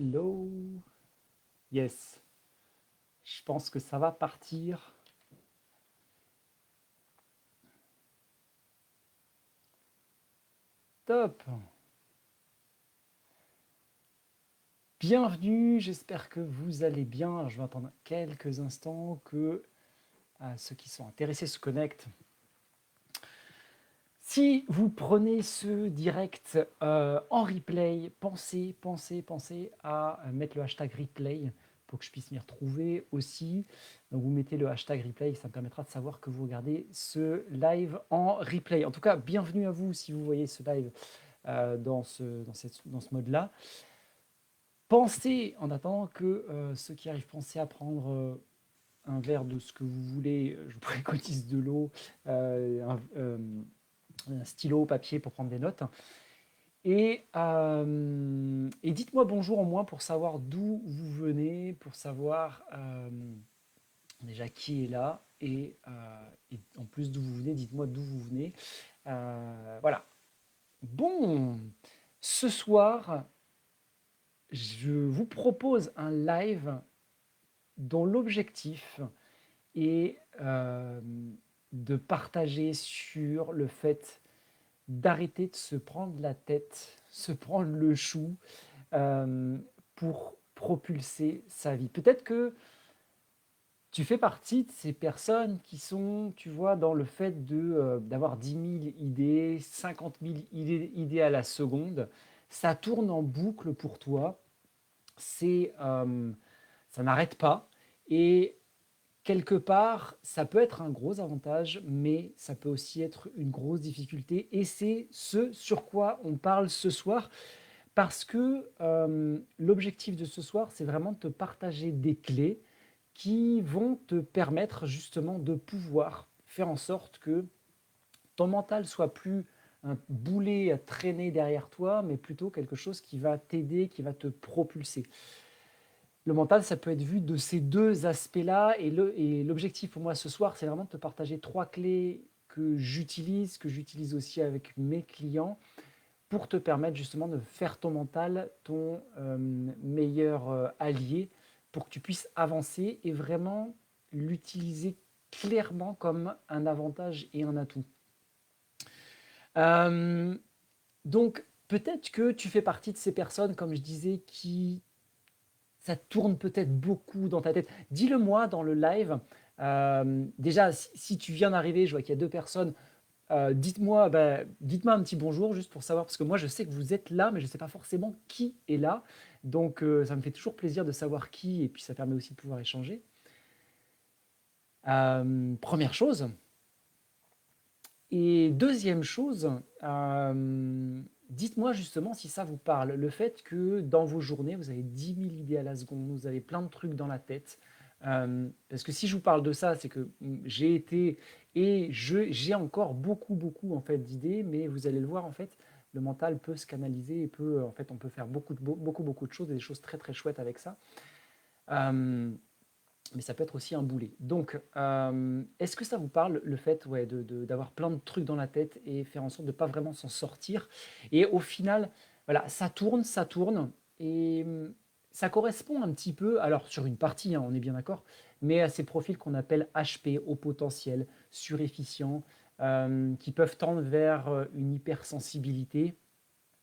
Hello. Yes. Je pense que ça va partir. Top. Bienvenue, j'espère que vous allez bien. Alors, je vais attendre quelques instants que ceux qui sont intéressés se connectent. Si vous prenez ce direct en replay, pensez à mettre le hashtag replay pour que je puisse m'y retrouver aussi. Donc vous mettez le hashtag replay, ça me permettra de savoir que vous regardez ce live en replay. En tout cas, bienvenue à vous si vous voyez ce live dans ce mode-là. Pensez, en attendant que ceux qui arrivent, pensez à prendre un verre de ce que vous voulez. Je vous préconise de l'eau, un stylo, papier pour prendre des notes. Et dites-moi bonjour au moins pour savoir d'où vous venez, pour savoir déjà qui est là. Et en plus d'où vous venez, dites-moi d'où vous venez. Voilà. Bon, ce soir, je vous propose un live dont l'objectif est de partager sur le fait d'arrêter de se prendre la tête, se prendre le chou pour propulser sa vie. Peut-être que tu fais partie de ces personnes qui sont, tu vois, dans le fait d'avoir 10 000 idées, 50 000 idées à la seconde. Ça tourne en boucle pour toi. Ça n'arrête pas. Et quelque part, ça peut être un gros avantage, mais ça peut aussi être une grosse difficulté. Et c'est ce sur quoi on parle ce soir, parce que l'objectif de ce soir, c'est vraiment de te partager des clés qui vont te permettre justement de pouvoir faire en sorte que ton mental soit plus un boulet à traîner derrière toi, mais plutôt quelque chose qui va t'aider, qui va te propulser. Le mental, ça peut être vu de ces deux aspects-là. Et l'objectif pour moi ce soir, c'est vraiment de te partager 3 clés que j'utilise aussi avec mes clients pour te permettre justement de faire ton mental ton meilleur allié pour que tu puisses avancer et vraiment l'utiliser clairement comme un avantage et un atout. Donc, peut-être que tu fais partie de ces personnes, comme je disais, qui ça tourne peut-être beaucoup dans ta tête. Dis-le moi dans le live. Déjà, si tu viens d'arriver, je vois qu'il y a 2 personnes. Dites-moi un petit bonjour juste pour savoir, parce que moi je sais que vous êtes là, mais je ne sais pas forcément qui est là. Donc ça me fait toujours plaisir de savoir qui, et puis ça permet aussi de pouvoir échanger. Première chose. Et deuxième chose, dites-moi justement si ça vous parle, le fait que dans vos journées, vous avez 10 000 idées à la seconde, vous avez plein de trucs dans la tête. Parce que si je vous parle de ça, c'est que j'ai été et j'ai encore beaucoup en fait d'idées, mais vous allez le voir en fait, le mental peut se canaliser et peut en fait on peut faire beaucoup de choses et des choses très chouettes avec ça. Mais ça peut être aussi un boulet. Donc, est-ce que ça vous parle, le fait d'avoir plein de trucs dans la tête et faire en sorte de ne pas vraiment s'en sortir? Et au final, voilà, ça tourne, et ça correspond un petit peu, alors sur une partie, hein, on est bien d'accord, mais à ces profils qu'on appelle HP, haut potentiel, surefficients, qui peuvent tendre vers une hypersensibilité.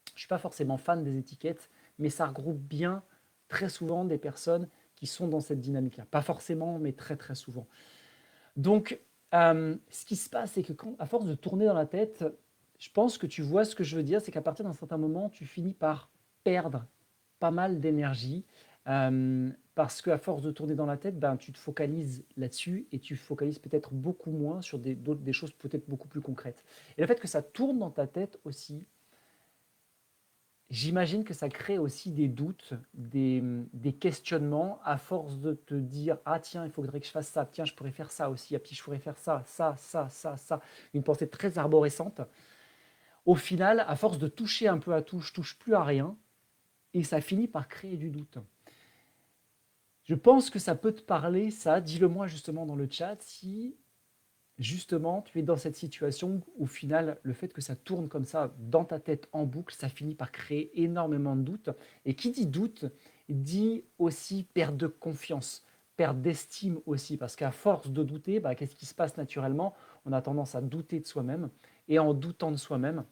Je ne suis pas forcément fan des étiquettes, mais ça regroupe bien très souvent des personnes qui sont dans cette dynamique-là. Pas forcément, mais très souvent. Donc, ce qui se passe, c'est que à force de tourner dans la tête, je pense que tu vois ce que je veux dire, c'est qu'à partir d'un certain moment, tu finis par perdre pas mal d'énergie, parce qu'à force de tourner dans la tête, tu te focalises là-dessus et tu focalises peut-être beaucoup moins sur des choses peut-être beaucoup plus concrètes. Et le fait que ça tourne dans ta tête aussi, j'imagine que ça crée aussi des doutes, des questionnements à force de te dire « Ah tiens, il faudrait que je fasse ça, tiens, je pourrais faire ça aussi, ah, puis je pourrais faire ça, ça », une pensée très arborescente. Au final, à force de toucher un peu à tout, je touche plus à rien et ça finit par créer du doute. Je pense que ça peut te parler, ça, dis-le moi justement dans le chat, si justement, tu es dans cette situation où, au final, le fait que ça tourne comme ça dans ta tête en boucle, ça finit par créer énormément de doutes. Et qui dit doute, dit aussi perte de confiance, perte d'estime aussi, parce qu'à force de douter, qu'est-ce qui se passe naturellement? On a tendance à douter de soi-même, et en doutant de soi-même,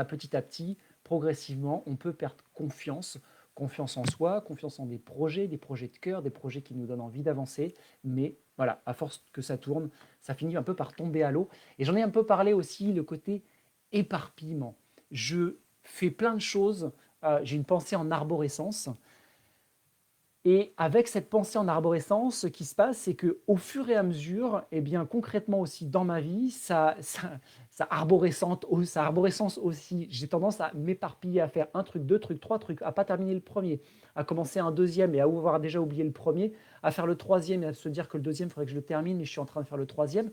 petit à petit, progressivement, on peut perdre confiance, confiance en soi, confiance en des projets de cœur, des projets qui nous donnent envie d'avancer. Mais voilà, à force que ça tourne, ça finit un peu par tomber à l'eau. Et j'en ai un peu parlé aussi, le côté éparpillement. Je fais plein de choses, j'ai une pensée en arborescence. Et avec cette pensée en arborescence, ce qui se passe, c'est qu'au fur et à mesure, eh bien, concrètement aussi dans ma vie, ça arborescence aussi. J'ai tendance à m'éparpiller, à faire un truc, deux trucs, trois trucs, à pas terminer le premier, à commencer un deuxième et à avoir déjà oublié le premier, à faire le troisième et à se dire que le deuxième, il faudrait que je le termine, mais je suis en train de faire le troisième.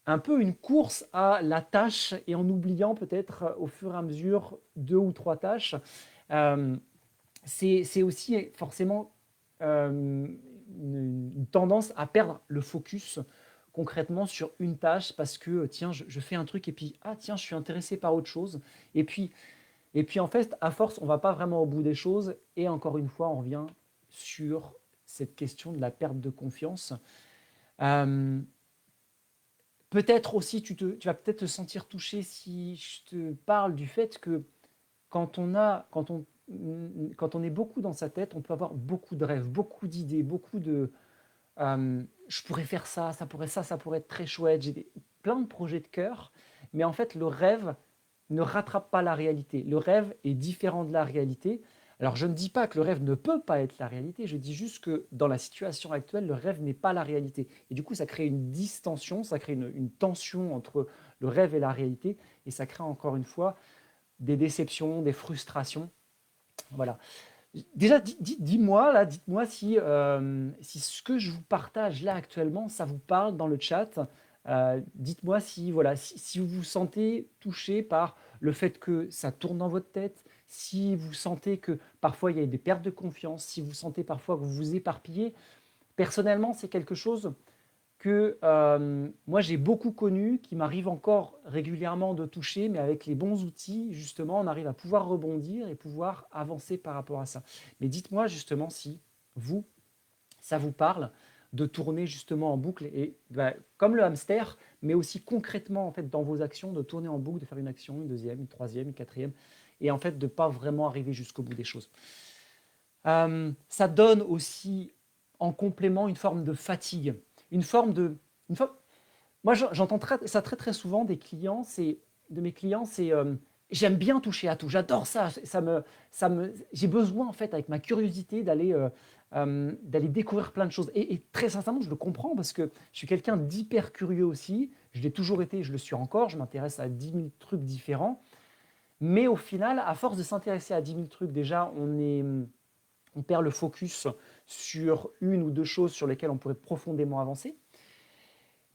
Un peu une course à la tâche et en oubliant peut-être au fur et à mesure deux ou trois tâches. Euh, c'est aussi forcément une tendance à perdre le focus concrètement sur une tâche parce que tiens, je fais un truc et puis ah tiens, je suis intéressé par autre chose. Et puis, en fait, à force, on ne va pas vraiment au bout des choses. Et encore une fois, on revient sur cette question de la perte de confiance. Euh, Peut-être aussi, tu vas peut-être te sentir touché si je te parle du fait que quand on est beaucoup dans sa tête, on peut avoir beaucoup de rêves, beaucoup d'idées, beaucoup de je pourrais faire ça, ça pourrait être très chouette. Plein de projets de cœur, mais en fait, le rêve ne rattrape pas la réalité. Le rêve est différent de la réalité. Alors, je ne dis pas que le rêve ne peut pas être la réalité, je dis juste que dans la situation actuelle, le rêve n'est pas la réalité. Et du coup, ça crée une distension, ça crée une tension entre le rêve et la réalité, et ça crée encore une fois des déceptions, des frustrations. Voilà. Déjà, dis-moi là, dites-moi si ce que je vous partage là actuellement, ça vous parle dans le chat. Dites-moi si voilà, si vous vous sentez touché par le fait que ça tourne dans votre tête, si vous sentez que parfois il y a des pertes de confiance, si vous sentez parfois que vous vous éparpillez. Personnellement, c'est quelque chose que moi j'ai beaucoup connu, qui m'arrive encore régulièrement de toucher, mais avec les bons outils, justement, on arrive à pouvoir rebondir et pouvoir avancer par rapport à ça. Mais dites-moi justement si vous, ça vous parle de tourner justement en boucle, et comme le hamster, mais aussi concrètement en fait dans vos actions, de tourner en boucle, de faire une action, une deuxième, une troisième, une quatrième, et en fait de ne pas vraiment arriver jusqu'au bout des choses. Ça donne aussi en complément une forme de fatigue, une forme de... Une forme, moi, j'entends ça très très souvent de mes clients, c'est j'aime bien toucher à tout, j'adore ça, j'ai besoin en fait avec ma curiosité d'aller découvrir plein de choses. Et très sincèrement, je le comprends parce que je suis quelqu'un d'hyper curieux aussi, je l'ai toujours été, je le suis encore, je m'intéresse à 10 000 trucs différents, mais au final, à force de s'intéresser à 10 000 trucs, déjà, on perd le focus sur une ou deux choses sur lesquelles on pourrait profondément avancer.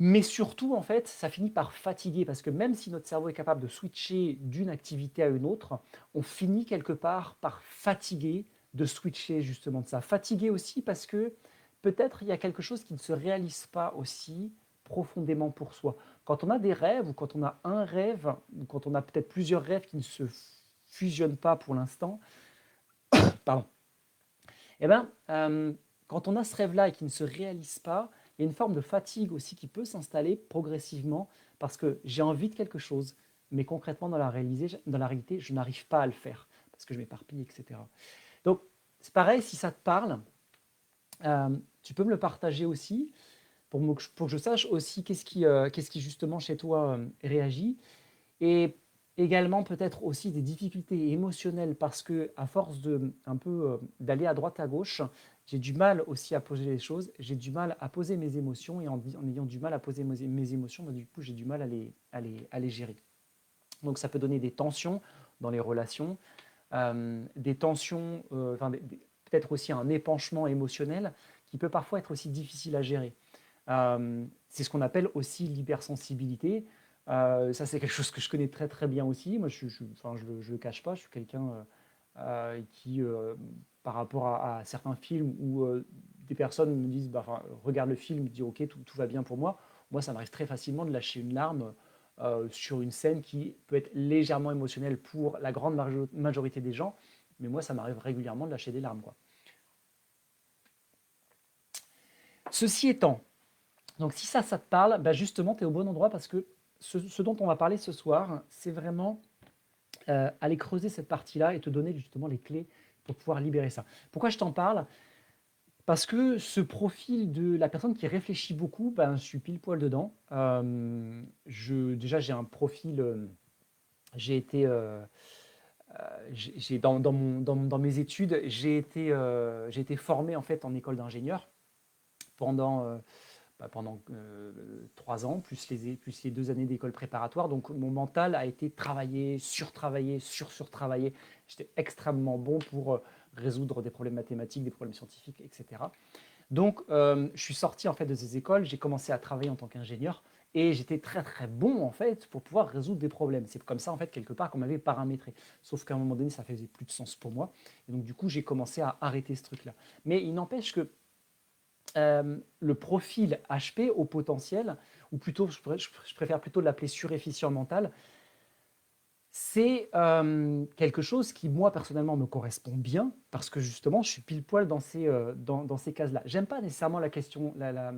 Mais surtout, en fait, ça finit par fatiguer parce que même si notre cerveau est capable de switcher d'une activité à une autre, on finit quelque part par fatiguer de switcher justement de ça. Fatigué aussi parce que peut-être il y a quelque chose qui ne se réalise pas aussi profondément pour soi. Quand on a des rêves ou quand on a un rêve ou quand on a peut-être plusieurs rêves qui ne se fusionnent pas pour l'instant, pardon, eh ben, quand on a ce rêve-là et qui ne se réalise pas, il y a une forme de fatigue aussi qui peut s'installer progressivement parce que j'ai envie de quelque chose, mais concrètement, dans la réalité, je n'arrive pas à le faire parce que je m'éparpille, etc. Donc, c'est pareil, si ça te parle, tu peux me le partager aussi pour que je sache aussi qu'est-ce qui justement chez toi réagit. Et également peut-être aussi des difficultés émotionnelles parce que à force d'aller à droite à gauche, j'ai du mal aussi à poser les choses, j'ai du mal à poser mes émotions et en ayant du mal à poser mes émotions, du coup j'ai du mal à les gérer. Donc ça peut donner des tensions dans les relations, des tensions, peut-être aussi un épanchement émotionnel qui peut parfois être aussi difficile à gérer. C'est ce qu'on appelle aussi l'hypersensibilité. Ça, c'est quelque chose que je connais très très bien aussi. Moi, je ne le cache pas, je suis quelqu'un qui, par rapport à certains films où des personnes me disent regarde le film, dis ok, tout va bien pour moi. Moi, ça m'arrive très facilement de lâcher une larme sur une scène qui peut être légèrement émotionnelle pour la grande majorité des gens. mais moi, ça m'arrive régulièrement de lâcher des larmes, quoi. Ceci étant, donc si ça te parle, bah justement, tu es au bon endroit parce que ce dont on va parler ce soir, c'est vraiment aller creuser cette partie-là et te donner justement les clés pour pouvoir libérer ça. Pourquoi je t'en parle? Parce que ce profil de la personne qui réfléchit beaucoup, ben, je suis pile poil dedans. Déjà, j'ai un profil, j'ai été, dans mes études, j'ai été formé en fait en école d'ingénieur pendant, pendant 3 ans, plus les 2 années d'école préparatoire. Donc mon mental a été travaillé, surtravaillé, surtravaillé. J'étais extrêmement bon pour résoudre des problèmes mathématiques, des problèmes scientifiques, etc. Donc je suis sorti en fait de ces écoles, j'ai commencé à travailler en tant qu'ingénieur et j'étais très très bon en fait pour pouvoir résoudre des problèmes. C'est comme ça en fait quelque part qu'on m'avait paramétré. Sauf qu'à un moment donné ça faisait plus de sens pour moi et donc du coup j'ai commencé à arrêter ce truc-là. Mais il n'empêche que le profil HP au potentiel, ou plutôt, je préfère plutôt l'appeler surefficient mental, c'est quelque chose qui, moi, personnellement, me correspond bien, parce que justement, je suis pile poil dans ces cases-là. J'aime pas nécessairement la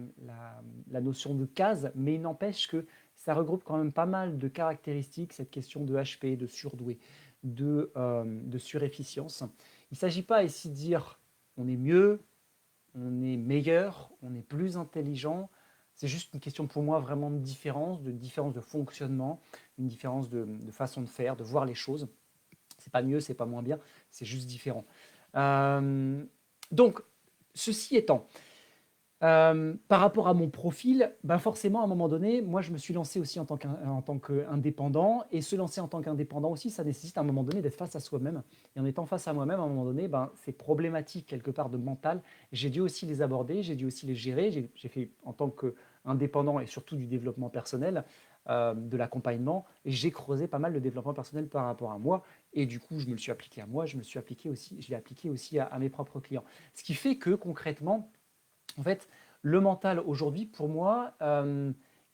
notion de case, mais il n'empêche que ça regroupe quand même pas mal de caractéristiques, cette question de HP, de surdoué, de surefficience. Il ne s'agit pas ici de dire on est mieux, on est meilleur, on est plus intelligent. C'est juste une question pour moi vraiment de différence de fonctionnement, une différence de façon de faire, de voir les choses. C'est pas mieux, c'est pas moins bien, c'est juste différent. Donc, ceci étant, par rapport à mon profil, ben forcément, à un moment donné, moi, je me suis lancé aussi en tant qu'indépendant. Et se lancer en tant qu'indépendant aussi, ça nécessite à un moment donné d'être face à soi-même. Et en étant face à moi-même, à un moment donné, ben, ces problématiques quelque part de mental, j'ai dû aussi les aborder, j'ai dû aussi les gérer. J'ai fait en tant qu'indépendant et surtout du développement personnel, de l'accompagnement. Et j'ai creusé pas mal de développement personnel par rapport à moi. Et du coup, je me le suis appliqué à moi, je l'ai appliqué aussi à mes propres clients. Ce qui fait que concrètement, en fait, le mental aujourd'hui, pour moi,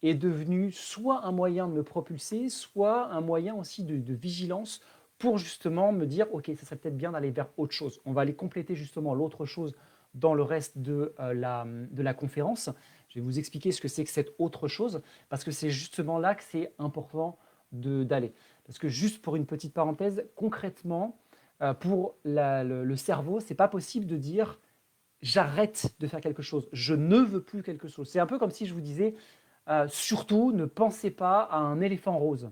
est devenu soit un moyen de me propulser, soit un moyen aussi de vigilance pour justement me dire, OK, ça serait peut-être bien d'aller vers autre chose. On va aller compléter justement l'autre chose dans le reste de la conférence. Je vais vous expliquer ce que c'est que cette autre chose, parce que c'est justement là que c'est important d'aller. Parce que juste pour une petite parenthèse, concrètement, pour le cerveau, c'est pas possible de dire j'arrête de faire quelque chose, je ne veux plus quelque chose. C'est un peu comme si je vous disais, surtout ne pensez pas à un éléphant rose.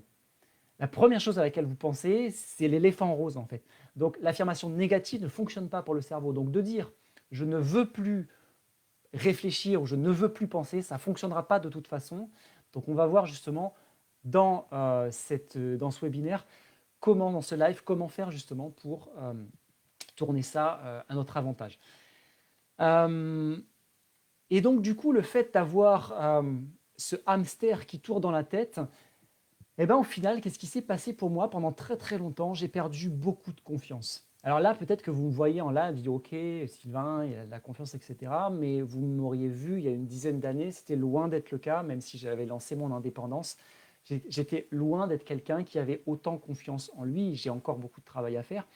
La première chose à laquelle vous pensez, c'est l'éléphant rose en fait. Donc l'affirmation négative ne fonctionne pas pour le cerveau. Donc de dire je ne veux plus réfléchir ou je ne veux plus penser, ça ne fonctionnera pas de toute façon. Donc on va voir justement dans ce webinaire comment, dans ce live, comment faire justement pour tourner ça à notre avantage. Et donc, du coup, le fait d'avoir ce hamster qui tourne dans la tête, eh ben, au final, qu'est-ce qui s'est passé pour moi? Pendant très très longtemps, j'ai perdu beaucoup de confiance. Alors là, peut-être que vous me voyez en live, vous dites OK, Sylvain, il a de la confiance, etc. Mais vous m'auriez vu il y a une dizaine d'années, c'était loin d'être le cas, même si j'avais lancé mon indépendance. J'étais loin d'être quelqu'un qui avait autant confiance en lui. J'ai encore beaucoup de travail à faire.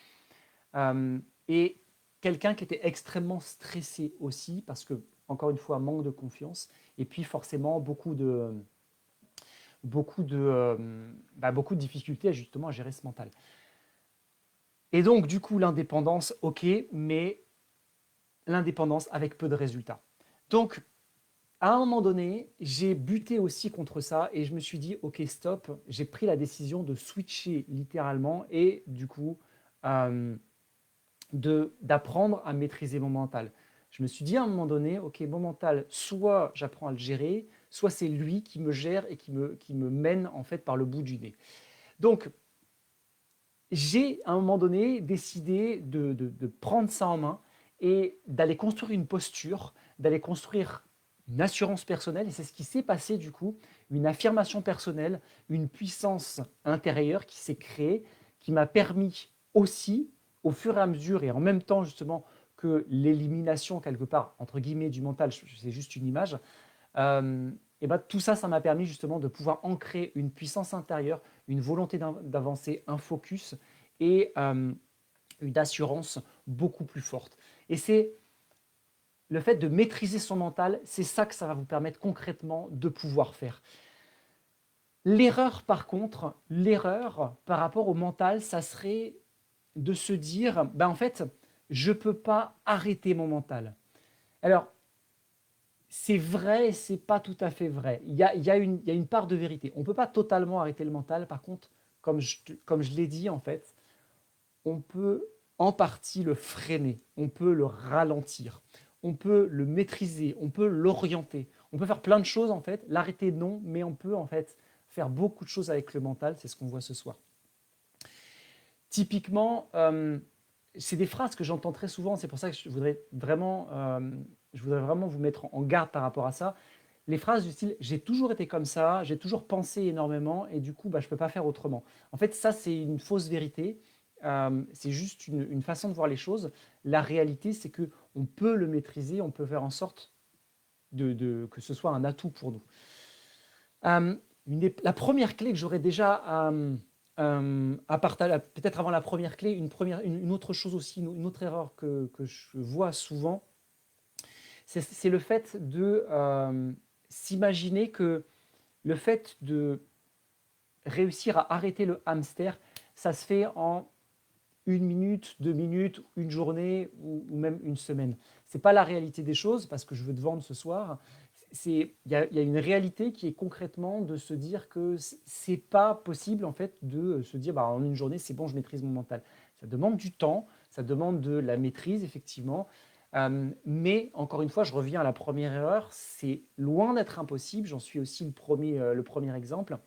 Et quelqu'un qui était extrêmement stressé aussi, parce que, encore une fois, manque de confiance, et puis forcément beaucoup de difficultés justement à gérer ce mental. Et donc, du coup, l'indépendance, ok, mais l'indépendance avec peu de résultats. Donc, à un moment donné, j'ai buté aussi contre ça et je me suis dit, ok, stop, j'ai pris la décision de switcher littéralement et du coup, d'apprendre à maîtriser mon mental. Je me suis dit à un moment donné, ok, mon mental, soit j'apprends à le gérer, soit c'est lui qui me gère et qui me mène en fait par le bout du nez. Donc, j'ai à un moment donné décidé de prendre ça en main et d'aller construire une posture, d'aller construire une assurance personnelle. Et c'est ce qui s'est passé du coup, une affirmation personnelle, une puissance intérieure qui s'est créée, qui m'a permis aussi, au fur et à mesure et en même temps justement que l'élimination quelque part, entre guillemets, du mental, c'est juste une image, et ben, tout ça, ça m'a permis justement de pouvoir ancrer une puissance intérieure, une volonté d'avancer, un focus et une assurance beaucoup plus forte. Et c'est le fait de maîtriser son mental, c'est ça que ça va vous permettre concrètement de pouvoir faire. L'erreur, par contre, l'erreur par rapport au mental, ça serait de se dire, en fait, je ne peux pas arrêter mon mental. Alors, c'est vrai et c'est pas tout à fait vrai. Il y a une part de vérité. On ne peut pas totalement arrêter le mental. Par contre, comme je l'ai dit, en fait, on peut en partie le freiner, on peut le ralentir, on peut le maîtriser, on peut l'orienter. On peut faire plein de choses, en fait. L'arrêter, non, mais on peut, en fait, faire beaucoup de choses avec le mental. C'est ce qu'on voit ce soir. Typiquement, c'est des phrases que j'entends très souvent. C'est pour ça que je voudrais vraiment vous mettre en garde par rapport à ça. Les phrases du style « j'ai toujours été comme ça, j'ai toujours pensé énormément et du coup, je ne peux pas faire autrement ». En fait, ça, c'est une fausse vérité. C'est juste une façon de voir les choses. La réalité, c'est qu'on peut le maîtriser, on peut faire en sorte que ce soit un atout pour nous. La première clé que j'aurais déjà à partager, peut-être avant la première clé, une autre chose aussi, une autre erreur que je vois souvent, c'est le fait de s'imaginer que le fait de réussir à arrêter le hamster, ça se fait en 1 minute, 2 minutes, une journée ou même une semaine. Ce n'est pas la réalité des choses, parce que je veux te vendre ce soir. Il y a une réalité qui est concrètement de se dire que ce n'est pas possible en fait de se dire en une journée, c'est bon, je maîtrise mon mental. Ça demande du temps, ça demande de la maîtrise, effectivement. Mais encore une fois, je reviens à la première erreur, c'est loin d'être impossible. J'en suis aussi le premier exemple.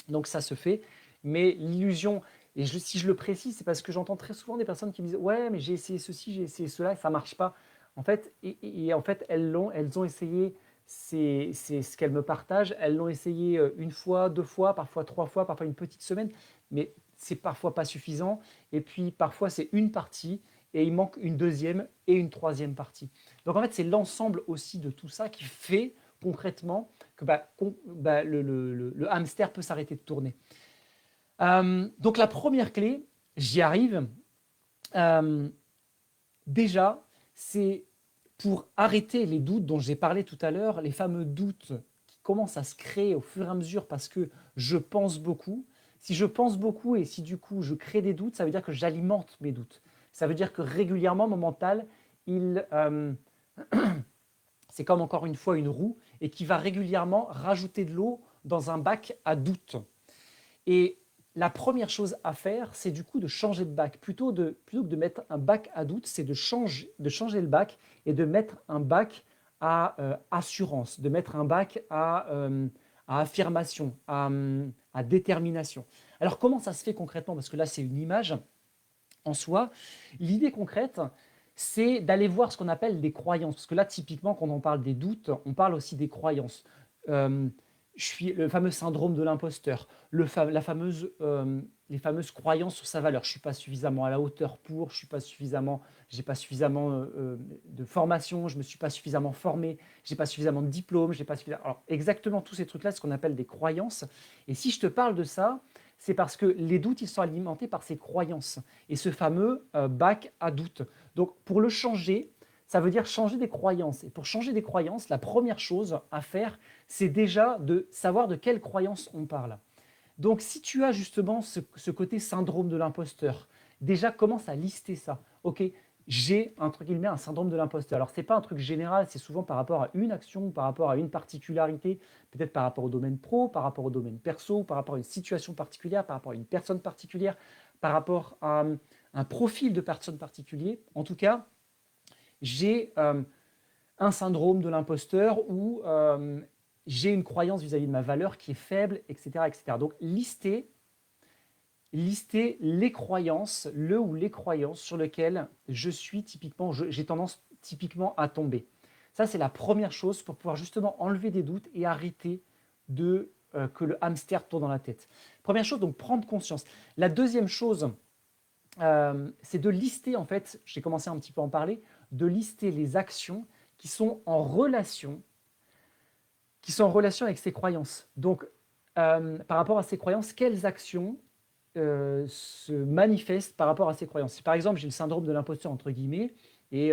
Donc ça se fait, mais l'illusion, et si je le précise, c'est parce que j'entends très souvent des personnes qui me disent « Ouais, mais j'ai essayé ceci, j'ai essayé cela, et ça ne marche pas. » En fait, en fait, elles ont essayé, c'est ce qu'elles me partagent, elles l'ont essayé une fois, 2 fois, parfois 3 fois, parfois une petite semaine, mais c'est parfois pas suffisant. Et puis parfois c'est une partie, et il manque une deuxième et une troisième partie. Donc en fait, c'est l'ensemble aussi de tout ça qui fait concrètement que le hamster peut s'arrêter de tourner. Donc la première clé, j'y arrive. Déjà, c'est pour arrêter les doutes dont j'ai parlé tout à l'heure, les fameux doutes qui commencent à se créer au fur et à mesure parce que je pense beaucoup. Si je pense beaucoup et si du coup je crée des doutes, ça veut dire que j'alimente mes doutes. Ça veut dire que régulièrement, mon mental, c'est comme encore une fois une roue et qui va régulièrement rajouter de l'eau dans un bac à doutes. Et la première chose à faire, c'est du coup de changer de bac. Plutôt que de mettre un bac à doutes, c'est de changer le bac et de mettre un bac à assurance, de mettre un bac à affirmation, à détermination. Alors comment ça se fait concrètement? Parce que là, c'est une image en soi. L'idée concrète, c'est d'aller voir ce qu'on appelle des croyances. Parce que là, typiquement, quand on parle des doutes, on parle aussi des croyances. Le fameux syndrome de l'imposteur, les fameuses croyances sur sa valeur. Je ne suis pas suffisamment à la hauteur pour, je n'ai pas suffisamment de formation, je ne me suis pas suffisamment formé, je n'ai pas suffisamment de diplôme, j'ai pas suffisamment... Alors, exactement tous ces trucs-là, c'est ce qu'on appelle des croyances. Et si je te parle de ça, c'est parce que les doutes, ils sont alimentés par ces croyances et ce fameux bac à doutes. Donc, pour le changer, ça veut dire changer des croyances. Et pour changer des croyances, la première chose à faire, c'est déjà de savoir de quelles croyances on parle. Donc, si tu as justement ce côté syndrome de l'imposteur, déjà commence à lister ça. Ok, j'ai entre guillemets un syndrome de l'imposteur. Alors, ce n'est pas un truc général, c'est souvent par rapport à une action, par rapport à une particularité, peut-être par rapport au domaine pro, par rapport au domaine perso, par rapport à une situation particulière, par rapport à une personne particulière, par rapport à un profil de personne particulier. En tout cas, j'ai un syndrome de l'imposteur ou j'ai une croyance vis-à-vis de ma valeur qui est faible, etc. etc. Donc, listez les croyances, le ou les croyances sur lesquelles je suis typiquement, j'ai tendance typiquement à tomber. Ça, c'est la première chose pour pouvoir justement enlever des doutes et arrêter que le hamster tourne dans la tête. Première chose, donc prendre conscience. La deuxième chose, c'est de lister, en fait, j'ai commencé un petit peu à en parler, de lister les actions qui sont en relation avec ces croyances. Donc, par rapport à ces croyances, quelles actions se manifeste par rapport à ses croyances. Si par exemple j'ai le syndrome de l'imposteur entre guillemets, et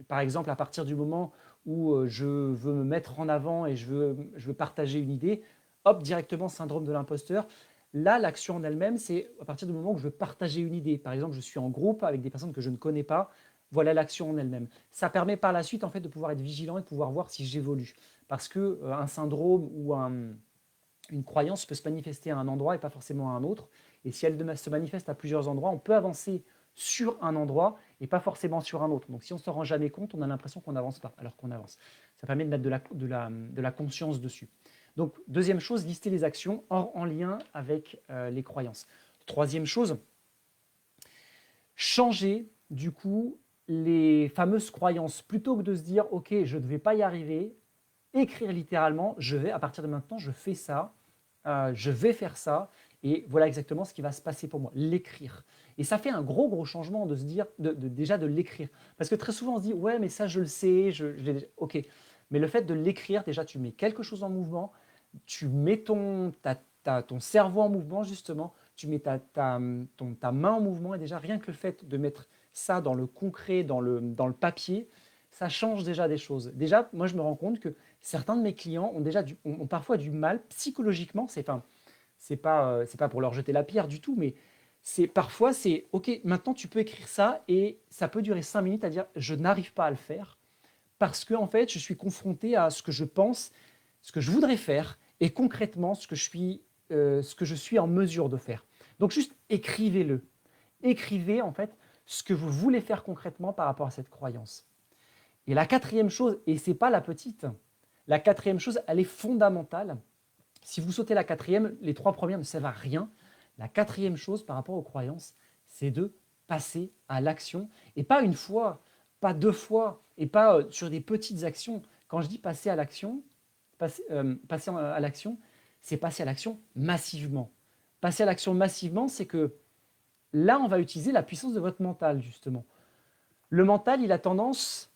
par exemple à partir du moment où je veux me mettre en avant et je veux partager une idée, hop, directement syndrome de l'imposteur. Là, l'action en elle-même, c'est à partir du moment où je veux partager une idée. Par exemple, je suis en groupe avec des personnes que je ne connais pas. Voilà l'action en elle-même. Ça permet par la suite en fait de pouvoir être vigilant et de pouvoir voir si j'évolue. Parce que un syndrome ou une croyance peut se manifester à un endroit et pas forcément à un autre. Et si elle se manifeste à plusieurs endroits, on peut avancer sur un endroit et pas forcément sur un autre. Donc si on ne s'en rend jamais compte, on a l'impression qu'on n'avance pas, alors qu'on avance. Ça permet de mettre de la conscience dessus. Donc deuxième chose, lister les actions en lien avec les croyances. Troisième chose, changer du coup les fameuses croyances. Plutôt que de se dire, ok, je ne vais pas y arriver, écrire littéralement, je vais, à partir de maintenant, je fais ça, je vais faire ça, et voilà exactement ce qui va se passer pour moi, l'écrire. Et ça fait un gros changement de se dire, déjà de l'écrire. Parce que très souvent on se dit, ouais, mais ça je le sais, ok. Mais le fait de l'écrire, déjà tu mets quelque chose en mouvement, tu mets ton cerveau en mouvement justement, tu mets ta main en mouvement, et déjà rien que le fait de mettre ça dans le concret, dans le papier, ça change déjà des choses. Déjà, moi je me rends compte que certains de mes clients ont parfois du mal psychologiquement. C'est pas pour leur jeter la pierre du tout, mais parfois c'est ok. Maintenant, tu peux écrire ça et ça peut durer 5 minutes à dire je n'arrive pas à le faire parce que en fait, je suis confronté à ce que je pense, ce que je voudrais faire et concrètement ce que je suis en mesure de faire. Donc juste écrivez-le. Écrivez en fait ce que vous voulez faire concrètement par rapport à cette croyance. Et la quatrième chose, et c'est pas la petite, la quatrième chose, elle est fondamentale. Si vous sautez la quatrième, les trois premières ne servent à rien. La quatrième chose par rapport aux croyances, c'est de passer à l'action. Et pas une fois, pas deux fois, et pas sur des petites actions. Quand je dis passer à l'action, passer à l'action, c'est passer à l'action massivement. Passer à l'action massivement, c'est que là, on va utiliser la puissance de votre mental, justement. Le mental, il a tendance,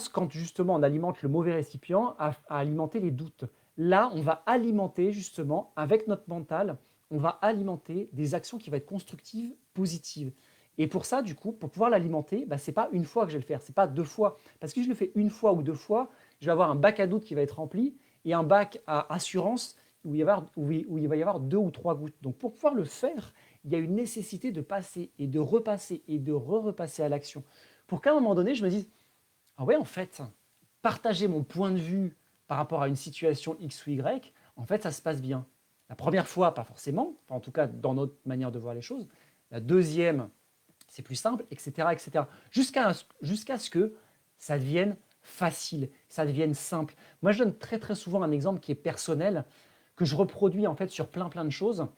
quand justement on alimente le mauvais récipient, à alimenter les doutes. Là, on va alimenter justement, avec notre mental, on va alimenter des actions qui vont être constructives, positives. Et pour ça, du coup, pour pouvoir l'alimenter, bah, ce n'est pas une fois que je vais le faire, ce n'est pas deux fois. Parce que si je le fais une fois ou deux fois, je vais avoir un bac à doutes qui va être rempli et un bac à assurance où il va y avoir 2 ou 3 gouttes. Donc pour pouvoir le faire, il y a une nécessité de passer et de repasser et de repasser à l'action. Pour qu'à un moment donné, je me dise, ah ouais, en fait, partager mon point de vue par rapport à une situation X ou Y, en fait, ça se passe bien. La première fois, pas forcément, enfin, en tout cas dans notre manière de voir les choses. La deuxième, c'est plus simple, etc. etc. Jusqu'à ce que ça devienne facile, ça devienne simple. Moi, je donne très souvent un exemple qui est personnel, que je reproduis en fait sur plein de choses.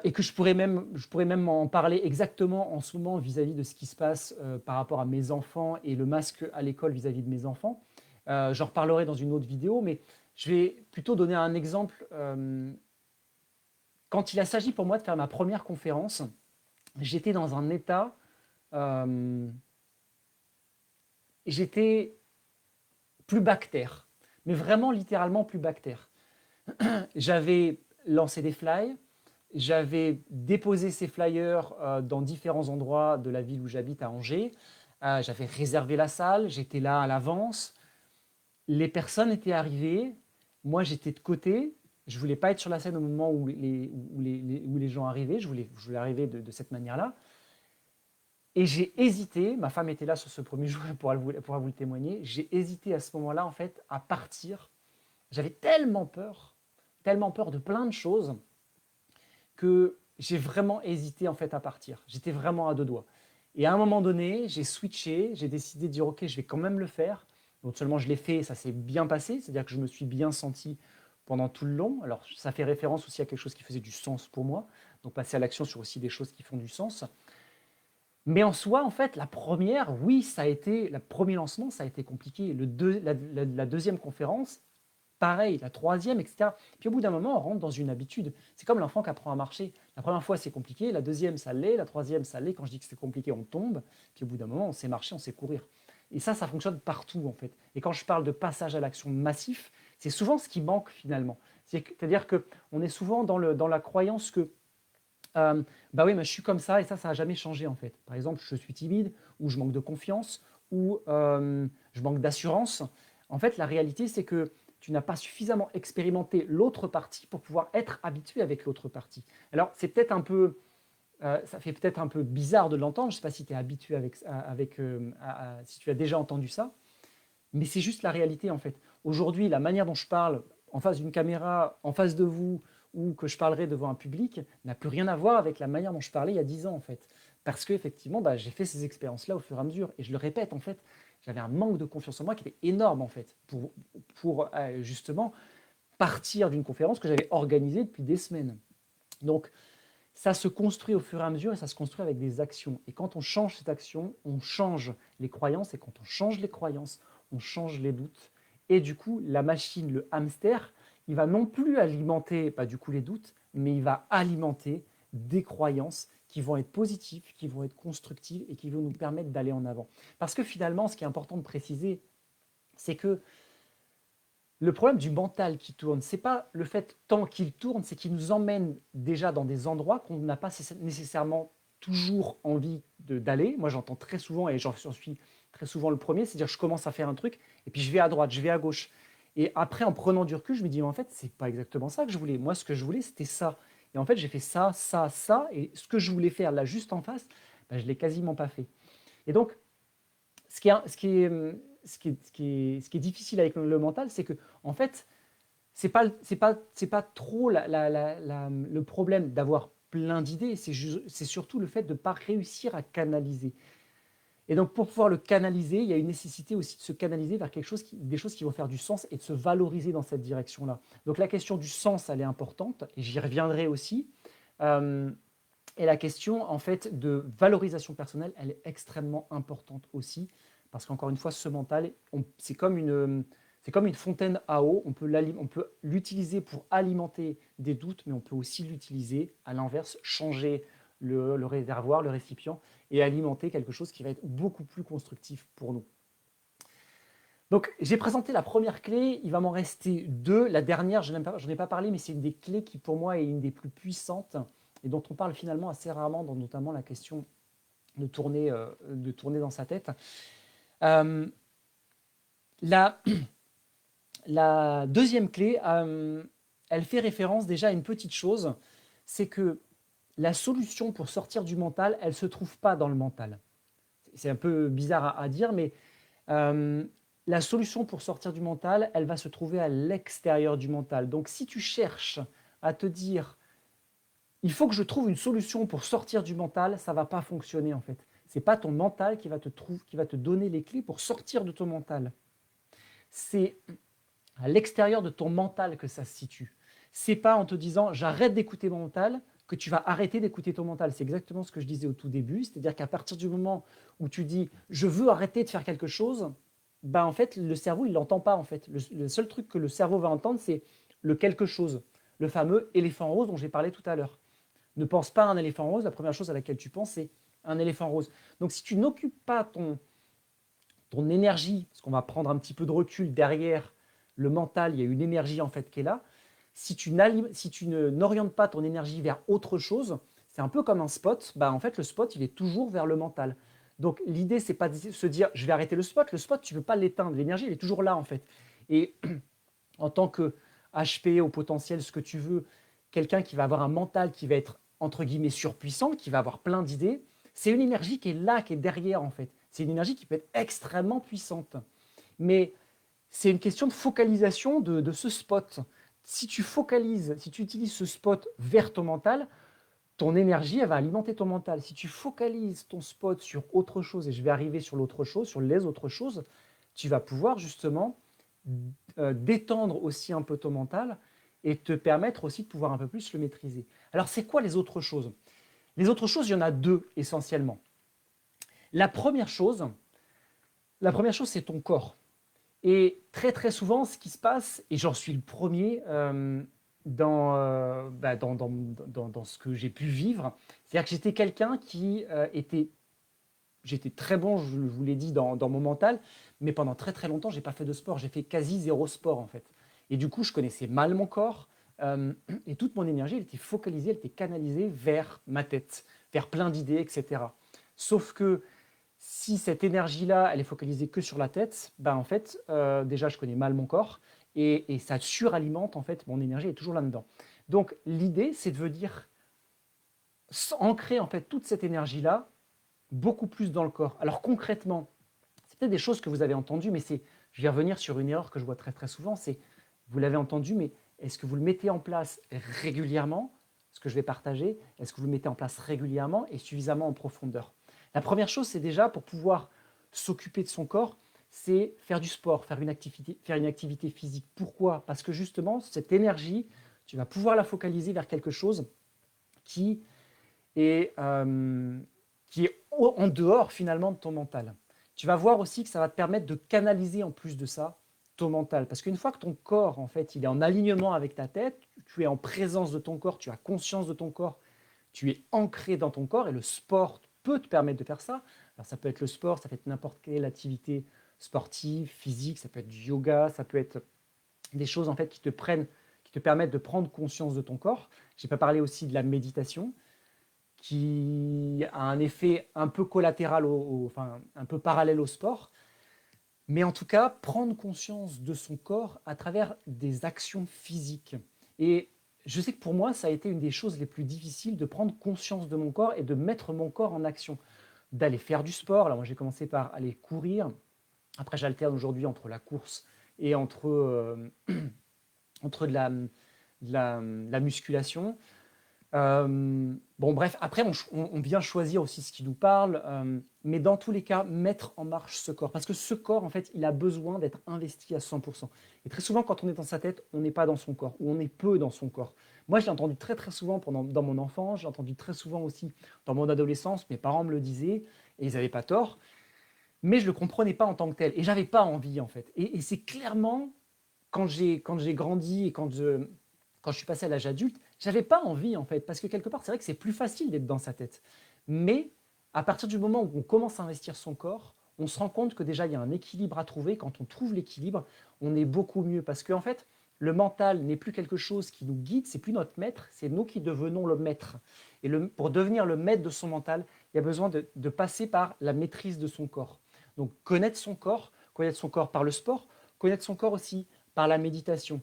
Et que je pourrais même en parler exactement en ce moment vis-à-vis de ce qui se passe par rapport à mes enfants et le masque à l'école vis-à-vis de mes enfants. J'en reparlerai dans une autre vidéo, mais je vais plutôt donner un exemple. Quand il a s'agi pour moi de faire ma première conférence, j'étais dans un état, j'étais plus bactère, mais vraiment littéralement plus bactère. J'avais lancé des flyers, j'avais déposé ces flyers dans différents endroits de la ville où j'habite à Angers. J'avais réservé la salle, j'étais là à l'avance. Les personnes étaient arrivées, moi j'étais de côté. Je ne voulais pas être sur la scène au moment où les gens arrivaient. Je voulais arriver de cette manière-là. Et j'ai hésité, ma femme était là sur ce premier jour, elle pourra vous le témoigner. J'ai hésité à ce moment-là en fait à partir. J'avais tellement peur de plein de choses, que j'ai vraiment hésité en fait à partir. J'étais vraiment à deux doigts. Et à un moment donné, j'ai switché, j'ai décidé de dire ok, je vais quand même le faire. Non seulement je l'ai fait, ça s'est bien passé, c'est-à-dire que je me suis bien senti pendant tout le long. Alors ça fait référence aussi à quelque chose qui faisait du sens pour moi. Donc passer à l'action sur aussi des choses qui font du sens. Mais en soi, en fait, la première, oui, le premier lancement, ça a été compliqué. La deuxième conférence, pareil, la troisième, etc. Puis au bout d'un moment, on rentre dans une habitude. C'est comme l'enfant qui apprend à marcher. La première fois, c'est compliqué. La deuxième, ça l'est. La troisième, ça l'est. Quand je dis que c'est compliqué, on tombe. Puis au bout d'un moment, on sait marcher, on sait courir. Et ça fonctionne partout, en fait. Et quand je parle de passage à l'action massif, c'est souvent ce qui manque, finalement. C'est-à-dire qu'on est souvent dans la croyance que Bah oui, mais je suis comme ça et ça n'a jamais changé en fait. Par exemple, je suis timide ou je manque de confiance ou je manque d'assurance. En fait, la réalité, c'est que tu n'as pas suffisamment expérimenté l'autre partie pour pouvoir être habitué avec l'autre partie. Alors, c'est peut-être un peu, ça fait peut-être un peu bizarre de l'entendre. Je ne sais pas si tu es habitué si tu as déjà entendu ça, mais c'est juste la réalité en fait. Aujourd'hui, la manière dont je parle en face d'une caméra, en face de vous, ou que je parlerai devant un public, n'a plus rien à voir avec la manière dont je parlais il y a 10 ans en fait. Parce qu'effectivement, bah, j'ai fait ces expériences-là au fur et à mesure. Et je le répète, en fait, j'avais un manque de confiance en moi qui était énorme en fait, pour justement partir d'une conférence que j'avais organisée depuis des semaines. Donc, ça se construit au fur et à mesure et ça se construit avec des actions. Et quand on change cette action, on change les croyances. Et quand on change les croyances, on change les doutes. Et du coup, la machine, le hamster, il va non plus alimenter du coup les doutes, mais il va alimenter des croyances qui vont être positives, qui vont être constructives et qui vont nous permettre d'aller en avant. Parce que finalement, ce qui est important de préciser, c'est que le problème du mental qui tourne, c'est pas le fait tant qu'il tourne, c'est qu'il nous emmène déjà dans des endroits qu'on n'a pas nécessairement toujours envie d'aller. Moi, j'entends très souvent, et j'en suis très souvent le premier, c'est-à-dire je commence à faire un truc, et puis je vais à droite, je vais à gauche. Et après, en prenant du recul, je me dis, mais en fait, c'est pas exactement ça que je voulais. Moi, ce que je voulais, c'était ça. Et en fait, j'ai fait ça, ça, ça, et ce que je voulais faire là, juste en face, je ne l'ai quasiment pas fait. Et donc, ce qui est, ce qui est, ce qui est, ce qui est, ce qui est difficile avec le mental, c'est que, en fait, c'est pas trop le problème d'avoir plein d'idées, c'est surtout le fait de ne pas réussir à canaliser. Et donc, pour pouvoir le canaliser, il y a une nécessité aussi de se canaliser vers des choses qui vont faire du sens et de se valoriser dans cette direction-là. Donc, la question du sens, elle est importante, et j'y reviendrai aussi. Euh, et la question, en fait, de valorisation personnelle, elle est extrêmement importante aussi, parce qu'encore une fois, ce mental, c'est comme une fontaine à eau. On peut l'utiliser pour alimenter des doutes, mais on peut aussi l'utiliser à l'inverse, changer le réservoir, le récipient, et alimenter quelque chose qui va être beaucoup plus constructif pour nous. Donc, j'ai présenté la première clé, il va m'en rester deux. La dernière, je n'en ai pas parlé, mais c'est une des clés qui, pour moi, est une des plus puissantes et dont on parle finalement assez rarement, dans notamment la question de tourner dans sa tête. Euh, la, la deuxième clé, elle fait référence déjà à une petite chose, c'est que la solution pour sortir du mental, elle ne se trouve pas dans le mental. C'est un peu bizarre à dire, mais euh, la solution pour sortir du mental, elle va se trouver à l'extérieur du mental. Donc si tu cherches à te dire, il faut que je trouve une solution pour sortir du mental, ça ne va pas fonctionner en fait. Ce n'est pas ton mental qui va te donner les clés pour sortir de ton mental. C'est à l'extérieur de ton mental que ça se situe. C'est pas en te disant j'arrête d'écouter mon mental que tu vas arrêter d'écouter ton mental. C'est exactement ce que je disais au tout début, c'est-à-dire qu'à partir du moment où tu dis je veux arrêter de faire quelque chose, en fait le cerveau il l'entend pas en fait. Le seul truc que le cerveau va entendre c'est le quelque chose, le fameux éléphant rose dont j'ai parlé tout à l'heure. Ne pense pas à un éléphant rose, la première chose à laquelle tu penses c'est un éléphant rose. Donc si tu n'occupes pas ton énergie, parce qu'on va prendre un petit peu de recul derrière le mental, il y a une énergie en fait qui est là. Si tu n'orientes pas ton énergie vers autre chose, c'est un peu comme un spot. En fait, le spot, il est toujours vers le mental. Donc, l'idée, c'est pas de se dire, je vais arrêter le spot. Le spot, tu ne peux pas l'éteindre. L'énergie, elle est toujours là, en fait. Et en tant que HP au potentiel, ce que tu veux, quelqu'un qui va avoir un mental qui va être, entre guillemets, surpuissant, qui va avoir plein d'idées, c'est une énergie qui est là, qui est derrière, en fait. C'est une énergie qui peut être extrêmement puissante. Mais c'est une question de focalisation de ce spot. Si tu focalises, si tu utilises ce spot vers ton mental, ton énergie, elle va alimenter ton mental. Si tu focalises ton spot sur autre chose, et je vais arriver sur l'autre chose, sur les autres choses, tu vas pouvoir justement détendre aussi un peu ton mental et te permettre aussi de pouvoir un peu plus le maîtriser. Alors, c'est quoi les autres choses? Les autres choses, il y en a deux essentiellement. La première chose, c'est ton corps. Et très très souvent, ce qui se passe, et j'en suis le premier dans ce que j'ai pu vivre, c'est-à-dire que j'étais quelqu'un qui j'étais très bon, je vous l'ai dit, dans mon mental, mais pendant très très longtemps, j'ai pas fait de sport, j'ai fait quasi zéro sport en fait. Et du coup, je connaissais mal mon corps, Et toute mon énergie, elle était focalisée, elle était canalisée vers ma tête, vers plein d'idées, etc. Sauf que si cette énergie-là, elle est focalisée que sur la tête, ben en fait, déjà, je connais mal mon corps et ça suralimente en fait mon énergie est toujours là-dedans. Donc l'idée, c'est de venir ancrer en fait toute cette énergie-là beaucoup plus dans le corps. Alors concrètement, c'est peut-être des choses que vous avez entendues, mais je vais revenir sur une erreur que je vois très très souvent, c'est, vous l'avez entendu, mais est-ce que vous le mettez en place régulièrement, ce que je vais partager, est-ce que vous le mettez en place régulièrement et suffisamment en profondeur? La première chose, c'est déjà pour pouvoir s'occuper de son corps, c'est faire du sport, faire une activité physique. Pourquoi? Parce que justement, cette énergie, tu vas pouvoir la focaliser vers quelque chose qui est, en dehors finalement de ton mental. Tu vas voir aussi que ça va te permettre de canaliser en plus de ça ton mental. Parce qu'une fois que ton corps, en fait, il est en alignement avec ta tête, tu es en présence de ton corps, tu as conscience de ton corps, tu es ancré dans ton corps et le sport peut te permettre de faire ça. Alors ça peut être le sport, ça peut être n'importe quelle activité sportive, physique, ça peut être du yoga, ça peut être des choses en fait qui te permettent de prendre conscience de ton corps. J'ai pas parlé aussi de la méditation qui a un effet un peu collatéral, enfin un peu parallèle au sport. Mais en tout cas, prendre conscience de son corps à travers des actions physiques. Et je sais que pour moi, ça a été une des choses les plus difficiles de prendre conscience de mon corps et de mettre mon corps en action. D'aller faire du sport. Alors moi, j'ai commencé par aller courir. Après, j'alterne aujourd'hui entre la course et entre la musculation. Bon, bref, après, on vient choisir aussi ce qui nous parle, mais dans tous les cas, mettre en marche ce corps. Parce que ce corps, en fait, il a besoin d'être investi à 100%. Et très souvent, quand on est dans sa tête, on n'est pas dans son corps, ou on est peu dans son corps. Moi, je l'ai entendu très, très souvent dans mon enfance, j'ai entendu très souvent aussi dans mon adolescence, mes parents me le disaient, et ils n'avaient pas tort, mais je ne le comprenais pas en tant que tel, et j'avais pas envie, en fait. Et c'est clairement, quand j'ai grandi et quand je suis passé à l'âge adulte, j'avais pas envie en fait, parce que quelque part, c'est vrai que c'est plus facile d'être dans sa tête. Mais à partir du moment où on commence à investir son corps, on se rend compte que déjà il y a un équilibre à trouver. Quand on trouve l'équilibre, on est beaucoup mieux parce qu'en fait, le mental n'est plus quelque chose qui nous guide, c'est plus notre maître, c'est nous qui devenons le maître. Et pour devenir le maître de son mental, il y a besoin de passer par la maîtrise de son corps. Donc connaître son corps par le sport, connaître son corps aussi par la méditation.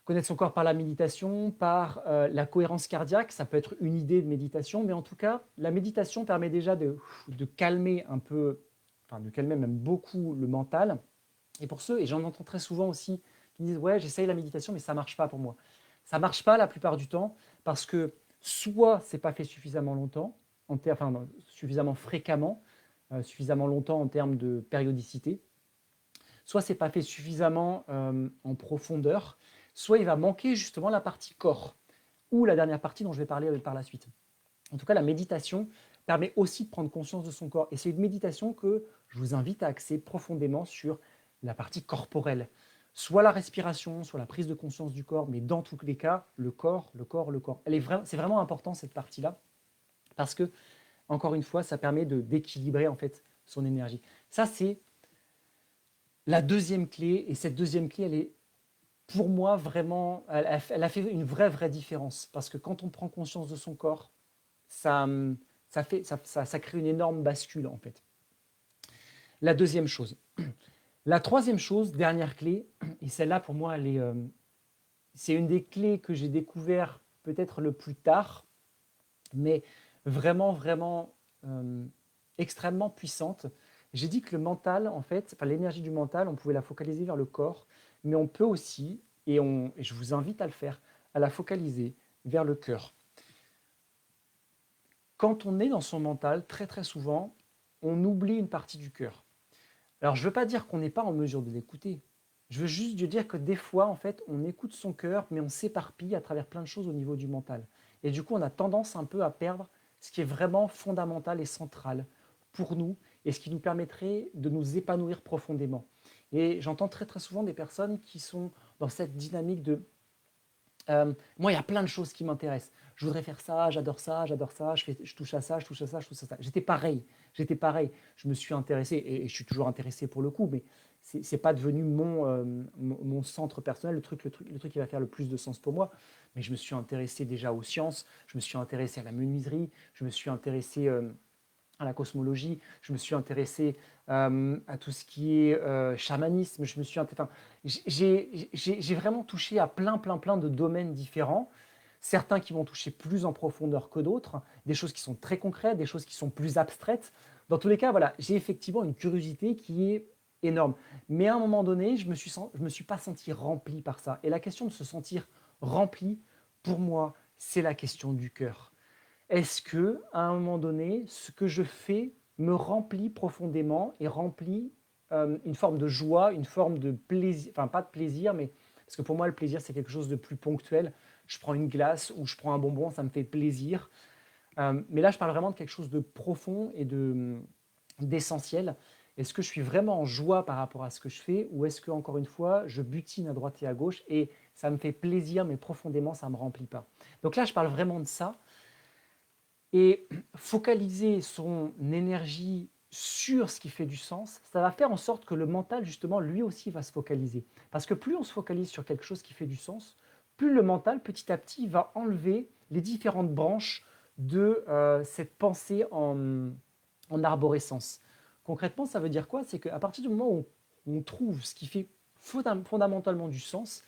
Connaître son corps par la méditation, par la cohérence cardiaque, ça peut être une idée de méditation, mais en tout cas, la méditation permet déjà de calmer un peu, enfin de calmer même beaucoup le mental. Et pour ceux, et j'en entends très souvent aussi, qui disent ouais, j'essaye la méditation, mais ça ne marche pas pour moi. Ça ne marche pas la plupart du temps parce que soit c'est pas fait suffisamment longtemps, enfin suffisamment fréquemment, suffisamment longtemps en termes de périodicité, soit c'est pas fait suffisamment en profondeur, soit il va manquer justement la partie corps, ou la dernière partie dont je vais parler par la suite. En tout cas, la méditation permet aussi de prendre conscience de son corps. Et c'est une méditation que je vous invite à axer profondément sur la partie corporelle. Soit la respiration, soit la prise de conscience du corps, mais dans tous les cas, le corps, le corps, le corps. C'est vraiment important cette partie-là, parce que, encore une fois, ça permet d'équilibrer en fait son énergie. Ça, c'est la deuxième clé, et cette deuxième clé, elle est pour moi vraiment, elle a fait une vraie différence. Parce que quand on prend conscience de son corps, ça crée une énorme bascule en fait. La deuxième chose. La troisième chose, dernière clé, et celle-là pour moi, c'est une des clés que j'ai découvert peut-être le plus tard, mais vraiment extrêmement puissante. J'ai dit que le mental, en fait, enfin, l'énergie du mental, on pouvait la focaliser vers le corps, mais on peut aussi, et je vous invite à le faire, à la focaliser vers le cœur. Quand on est dans son mental, très souvent, on oublie une partie du cœur. Alors, je ne veux pas dire qu'on n'est pas en mesure de l'écouter. Je veux juste dire que des fois, en fait, on écoute son cœur, mais on s'éparpille à travers plein de choses au niveau du mental. Et du coup, on a tendance un peu à perdre ce qui est vraiment fondamental et central pour nous et ce qui nous permettrait de nous épanouir profondément. Et j'entends très souvent des personnes qui sont dans cette dynamique de Moi, il y a plein de choses qui m'intéressent. Je voudrais faire ça, j'adore ça, je touche à ça, je touche à ça, je touche à ça. J'étais pareil. Je me suis intéressé, et je suis toujours intéressé pour le coup, mais c'est pas devenu mon centre personnel, le truc qui va faire le plus de sens pour moi. Mais je me suis intéressé déjà aux sciences, je me suis intéressé à la menuiserie, je me suis intéressé à la cosmologie, je me suis intéressé à tout ce qui est chamanisme, enfin, j'ai vraiment touché à plein de domaines différents, certains qui vont toucher plus en profondeur que d'autres, des choses qui sont très concrètes, des choses qui sont plus abstraites. Dans tous les cas, voilà, j'ai effectivement une curiosité qui est énorme. Mais à un moment donné, je me suis pas senti rempli par ça. Et la question de se sentir rempli, pour moi, c'est la question du cœur. Est-ce que, à un moment donné, ce que je fais me remplit profondément et remplit une forme de joie, une forme de plaisir, enfin pas de plaisir, mais parce que pour moi le plaisir c'est quelque chose de plus ponctuel. Je prends une glace ou je prends un bonbon, ça me fait plaisir. Mais là je parle vraiment de quelque chose de profond et d'essentiel. Est-ce que je suis vraiment en joie par rapport à ce que je fais, ou est-ce que, encore une fois, je butine à droite et à gauche et ça me fait plaisir, mais profondément ça ne me remplit pas. Donc là je parle vraiment de ça. Et focaliser son énergie sur ce qui fait du sens, ça va faire en sorte que le mental, justement, lui aussi va se focaliser. Parce que plus on se focalise sur quelque chose qui fait du sens, plus le mental, petit à petit, va enlever les différentes branches de cette pensée en arborescence. Concrètement, ça veut dire quoi? C'est qu'à partir du moment où on trouve ce qui fait fondamentalement du sens,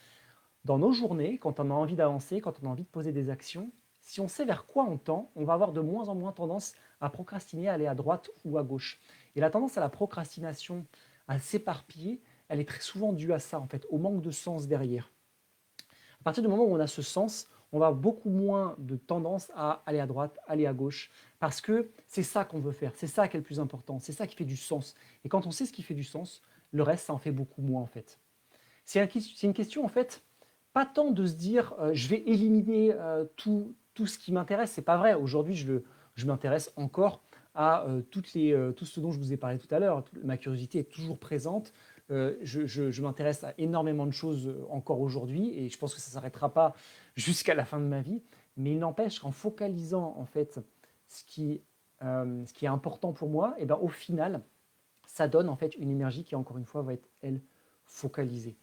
dans nos journées, quand on a envie d'avancer, quand on a envie de poser des actions, si on sait vers quoi on tend, on va avoir de moins en moins tendance à procrastiner, à aller à droite ou à gauche. Et la tendance à la procrastination, à s'éparpiller, elle est très souvent due à ça, en fait, au manque de sens derrière. À partir du moment où on a ce sens, on va avoir beaucoup moins de tendance à aller à droite, aller à gauche, parce que c'est ça qu'on veut faire, c'est ça qui est le plus important, c'est ça qui fait du sens. Et quand on sait ce qui fait du sens, le reste, ça en fait beaucoup moins, en fait. C'est une question, en fait, pas tant de se dire je vais éliminer tout ce qui m'intéresse. C'est pas vrai. Aujourd'hui, je m'intéresse encore à tout ce dont je vous ai parlé tout à l'heure. Ma curiosité est toujours présente. Je m'intéresse à énormément de choses encore aujourd'hui, et je pense que ça ne s'arrêtera pas jusqu'à la fin de ma vie. Mais il n'empêche qu'en focalisant, en fait, ce qui est important pour moi, et ben, au final, ça donne en fait une énergie qui, encore une fois, va être, elle, focalisée.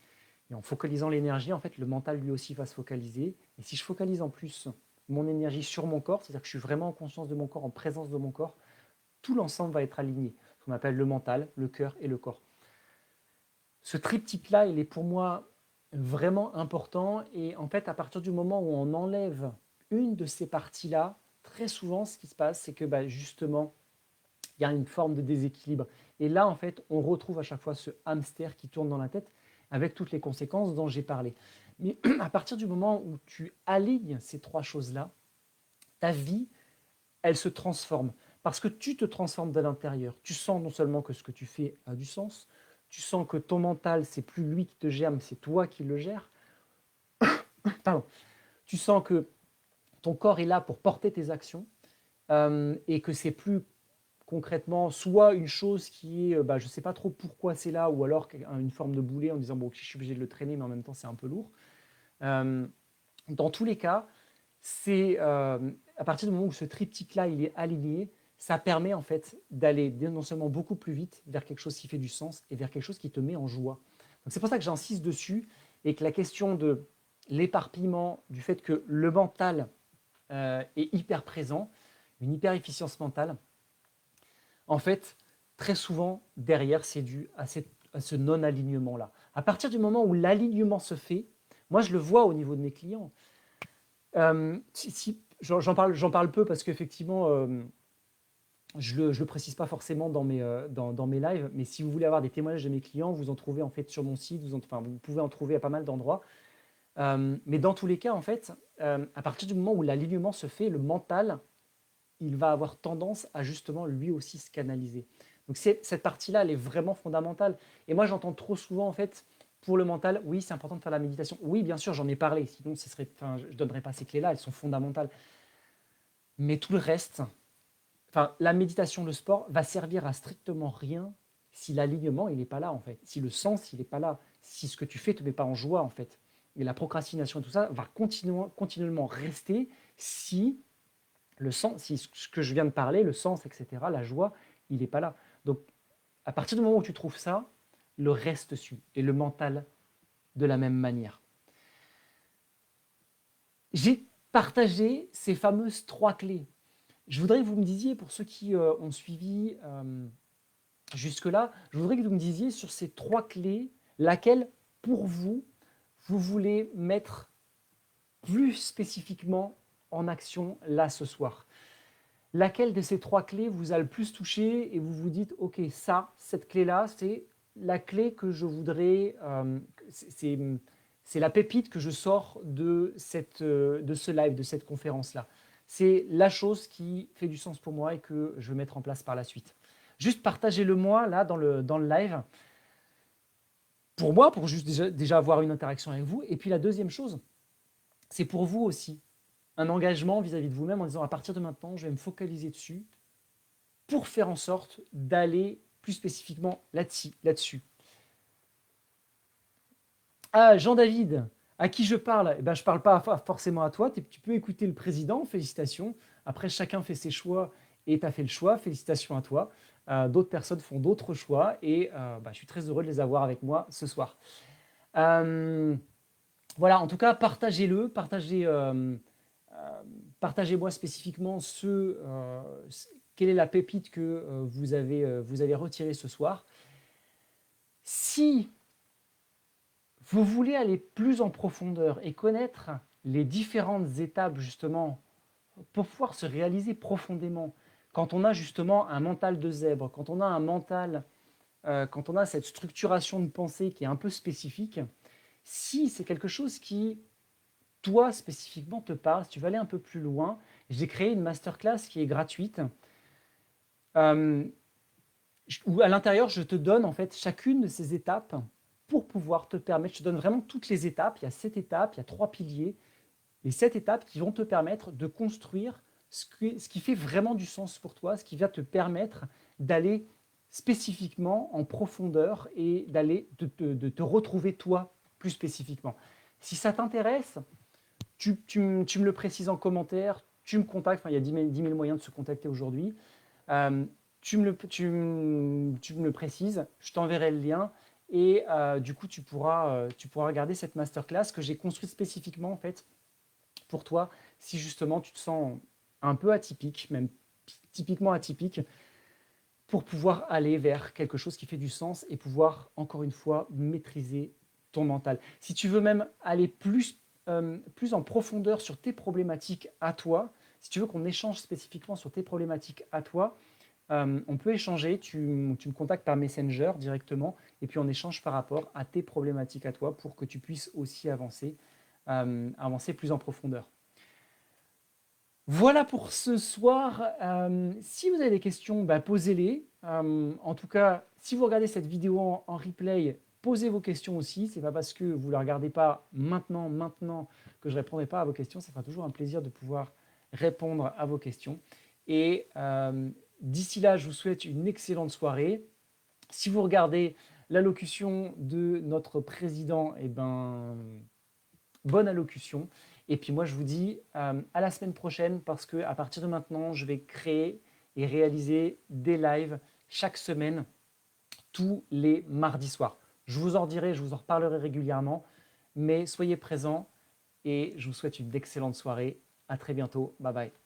Et en focalisant l'énergie, en fait, le mental lui aussi va se focaliser. Et si je focalise en plus mon énergie sur mon corps, c'est-à-dire que je suis vraiment en conscience de mon corps, en présence de mon corps, tout l'ensemble va être aligné. Ce qu'on appelle le mental, le cœur et le corps. Ce triptyque-là, il est pour moi vraiment important. Et en fait, à partir du moment où on enlève une de ces parties-là, très souvent, ce qui se passe, c'est que justement, il y a une forme de déséquilibre. Et là, en fait, on retrouve à chaque fois ce hamster qui tourne dans la tête avec toutes les conséquences dont j'ai parlé. Mais à partir du moment où tu alignes ces trois choses-là, ta vie, elle se transforme. Parce que tu te transformes de l'intérieur. Tu sens non seulement que ce que tu fais a du sens, tu sens que ton mental, c'est plus lui qui te gère, mais c'est toi qui le gères. Pardon. Tu sens que ton corps est là pour porter tes actions et que c'est plus concrètement soit une chose qui est, je ne sais pas trop pourquoi c'est là, ou alors une forme de boulet en disant, bon, je suis obligé de le traîner, mais en même temps, c'est un peu lourd. Dans tous les cas, c'est à partir du moment où ce triptyque-là il est aligné, ça permet en fait d'aller non seulement beaucoup plus vite vers quelque chose qui fait du sens et vers quelque chose qui te met en joie. Donc c'est pour ça que j'insiste dessus, et que la question de l'éparpillement, du fait que le mental est hyper présent, une hyper efficience mentale, en fait, très souvent, derrière, c'est dû à ce non-alignement-là. À partir du moment où l'alignement se fait, moi, je le vois au niveau de mes clients. J'en parle peu parce qu'effectivement, je ne le précise pas forcément dans mes lives, mais si vous voulez avoir des témoignages de mes clients, vous en trouvez en fait sur mon site, vous pouvez en trouver à pas mal d'endroits. Mais dans tous les cas, en fait, à partir du moment où l'alignement se fait, le mental, il va avoir tendance à justement lui aussi se canaliser. Donc cette partie-là, elle est vraiment fondamentale. Et moi, j'entends trop souvent, en fait, pour le mental, oui, c'est important de faire la méditation. Oui, bien sûr, j'en ai parlé, sinon je ne donnerais pas ces clés-là, elles sont fondamentales. Mais tout le reste, la méditation, le sport, va servir à strictement rien si l'alignement, il n'est pas là, en fait. Si le sens, il n'est pas là. Si ce que tu fais ne te met pas en joie, en fait. et la procrastination et tout ça va continuellement rester si si ce que je viens de parler, le sens, etc., la joie, il n'est pas là. Donc, à partir du moment où tu trouves ça, le reste suit, et le mental de la même manière. J'ai partagé ces fameuses 3 clés. Je voudrais que vous me disiez, pour ceux qui ont suivi jusque-là, je voudrais que vous me disiez sur ces 3 clés, laquelle, pour vous, vous voulez mettre plus spécifiquement en action là ce soir. Laquelle de ces 3 clés vous a le plus touché et vous vous dites, ok, cette clé-là, c'est la clé que je voudrais, c'est la pépite que je sors de ce live, de cette conférence-là. C'est la chose qui fait du sens pour moi et que je vais mettre en place par la suite. Juste partagez-le moi là dans le live. Pour moi, pour juste déjà avoir une interaction avec vous. Et puis la deuxième chose, c'est pour vous aussi. Un engagement vis-à-vis de vous-même en disant à partir de maintenant, je vais me focaliser dessus pour faire en sorte d'aller plus spécifiquement là-dessus. Ah, Jean-David, à qui je parle? Je ne parle pas forcément à toi, tu peux écouter le président, félicitations. Après, chacun fait ses choix et tu as fait le choix, félicitations à toi. D'autres personnes font d'autres choix et je suis très heureux de les avoir avec moi ce soir. Voilà, en tout cas, partagez-le, partagez-moi spécifiquement quelle est la pépite que vous avez retirée ce soir. Si vous voulez aller plus en profondeur et connaître les différentes étapes justement pour pouvoir se réaliser profondément, quand on a justement un mental de zèbre, quand on a un mental, quand on a cette structuration de pensée qui est un peu spécifique, si c'est quelque chose qui, toi spécifiquement, te parle, si tu veux aller un peu plus loin, j'ai créé une masterclass qui est gratuite, où à l'intérieur, je te donne en fait chacune de ces étapes pour pouvoir te permettre, je te donne vraiment toutes les étapes, il y a 7 étapes, il y a 3 piliers, les 7 étapes qui vont te permettre de construire ce qui fait vraiment du sens pour toi, ce qui va te permettre d'aller spécifiquement en profondeur et de te retrouver toi plus spécifiquement. Si ça t'intéresse, tu me le précises en commentaire, tu me contactes, il y a 10 000 moyens de se contacter aujourd'hui. Tu me le précises, je t'enverrai le lien et du coup tu pourras regarder cette masterclass que j'ai construite spécifiquement en fait pour toi si justement tu te sens un peu atypique, même typiquement atypique, pour pouvoir aller vers quelque chose qui fait du sens et pouvoir encore une fois maîtriser ton mental. Si tu veux même aller plus en profondeur sur tes problématiques à toi, si tu veux qu'on échange spécifiquement sur tes problématiques à toi, on peut échanger, tu me contactes par Messenger directement et puis on échange par rapport à tes problématiques à toi pour que tu puisses aussi avancer plus en profondeur. Voilà pour ce soir. Si vous avez des questions, posez-les. En tout cas, si vous regardez cette vidéo en replay, posez vos questions aussi. Ce n'est pas parce que vous ne la regardez pas maintenant que je ne répondrai pas à vos questions. Ça fera toujours un plaisir de pouvoir répondre à vos questions. Et d'ici là, je vous souhaite une excellente soirée. Si vous regardez l'allocution de notre président, bonne allocution. Et puis moi, je vous dis à la semaine prochaine parce qu'à partir de maintenant, je vais créer et réaliser des lives chaque semaine, tous les mardis soirs. Je vous en dirai, je vous en reparlerai régulièrement, mais soyez présents et je vous souhaite une excellente soirée. À très bientôt. Bye bye.